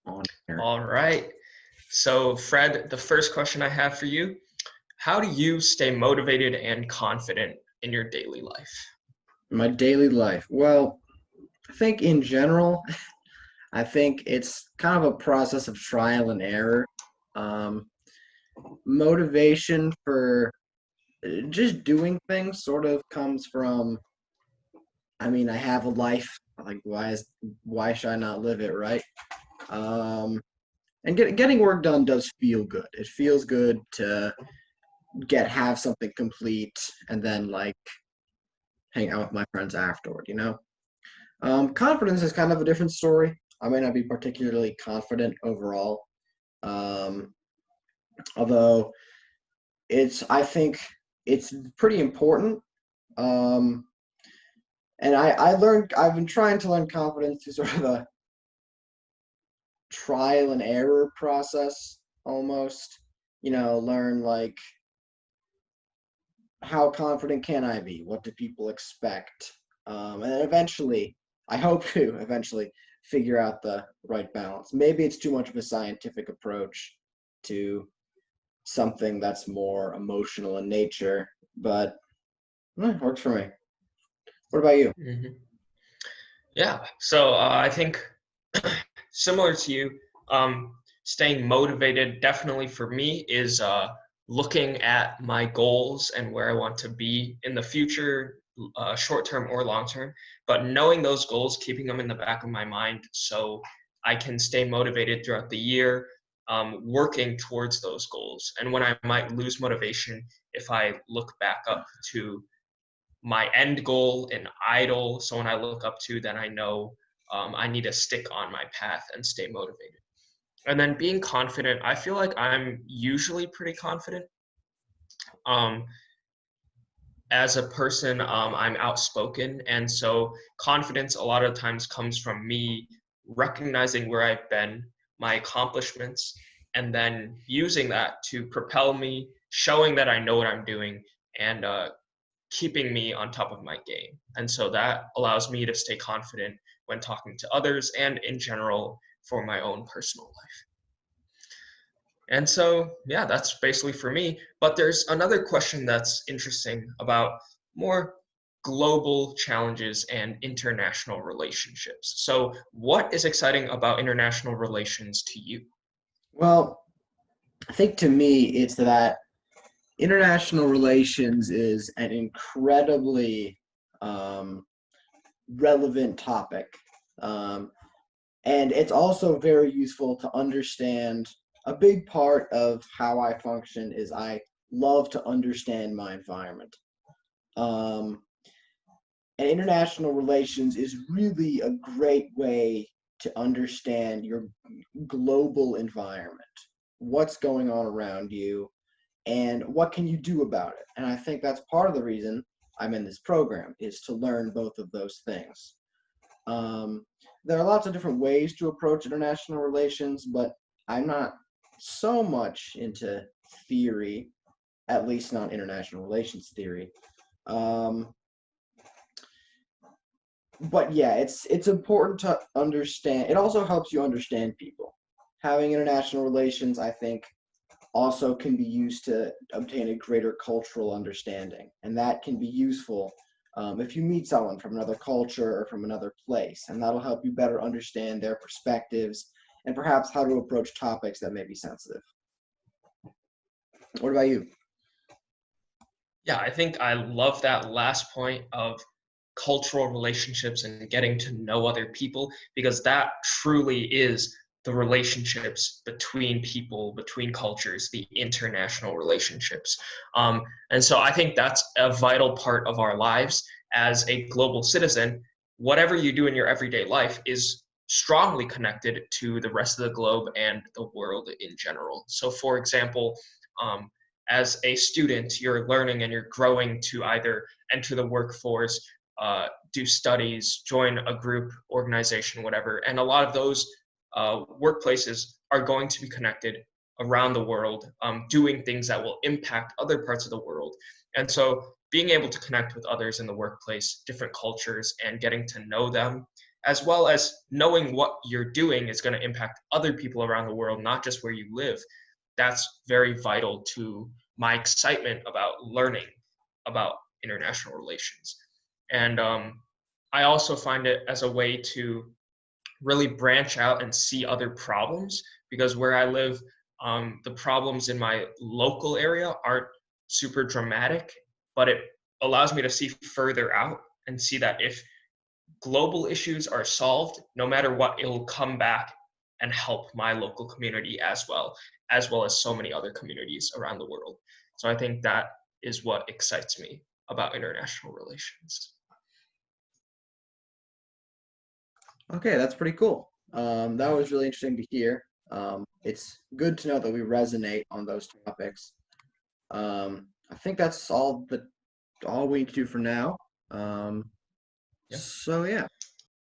on air. All right. So, Fred, the first question I have for you, how do you stay motivated and confident in your daily life? My daily life. Well, I think in general, I think it's kind of a process of trial and error. Um, Motivation for just doing things sort of comes from, I mean, I have a life. Like, why should I not live it, right? Um, and getting work done does feel good. It feels good to have something complete and then like hang out with my friends afterward. Confidence is kind of a different story. I may not be particularly confident overall. Um, Although I think it's pretty important. Um, and I've been trying to learn confidence through sort of a trial and error process almost. Learn like how confident can I be? What do people expect? And then eventually, I hope to eventually figure out the right balance. Maybe it's too much of a scientific approach to something that's more emotional in nature, but it works for me. What about you? hmm Yeah. So I think similar to you, staying motivated definitely for me is looking at my goals and where I want to be in the future, short term or long term, but knowing those goals, keeping them in the back of my mind so I can stay motivated throughout the year, working towards those goals. And when I might lose motivation, if I look back up to my end goal, an idol, someone I look up to, then I know I need to stick on my path and stay motivated. And then being confident, I feel like I'm usually pretty confident. Um, as a person, I'm outspoken. And so confidence a lot of times comes from me recognizing where I've been, my accomplishments, and then using that to propel me, showing that I know what I'm doing, and keeping me on top of my game. And so that allows me to stay confident when talking to others and in general for my own personal life. And so, yeah, that's basically for me. But there's another question that's interesting about more global challenges and international relationships. So, what is exciting about international relations to you? Well, I think to me, it's that international relations is an incredibly um, relevant topic. Um, and it's also very useful to understand. A big part of how I function is I love to understand my environment. Um, and international relations is really a great way to understand your global environment, what's going on around you, and what can you do about it. And I think that's part of the reason I'm in this program, is to learn both of those things. um, there are lots of different ways to approach international relations, but I'm not so much into theory, at least not international relations theory. um, but yeah, it's important to understand. It also helps you understand people. Having international relations, I think, also can be used to obtain a greater cultural understanding, and that can be useful if you meet someone from another culture or from another place, and that'll help you better understand their perspectives and perhaps how to approach topics that may be sensitive. What about you? Yeah, I think I love that last point of cultural relationships and getting to know other people because that truly is the relationships between people, between cultures, the international relationships. And so I think that's a vital part of our lives as a global citizen. Whatever you do in your everyday life is strongly connected to the rest of the globe and the world in general. So, for example, um, as a student, you're learning and you're growing to either enter the workforce, do studies, join a group, organization, whatever. And a lot of those workplaces are going to be connected around the world, doing things that will impact other parts of the world. And so being able to connect with others in the workplace, different cultures, and getting to know them as well as knowing what you're doing is going to impact other people around the world, not just where you live. That's very vital to my excitement about learning about international relations. And I also find it as a way to really branch out and see other problems, because where I live, the problems in my local area aren't super dramatic, but it allows me to see further out and see that if global issues are solved, no matter what, it will come back and help my local community as well as so many other communities around the world. So I think that is what excites me about international relations. Okay, that's pretty cool. That was really interesting to hear. It's good to know that we resonate on those topics. I think that's all we need to do for now. Yeah. So yeah.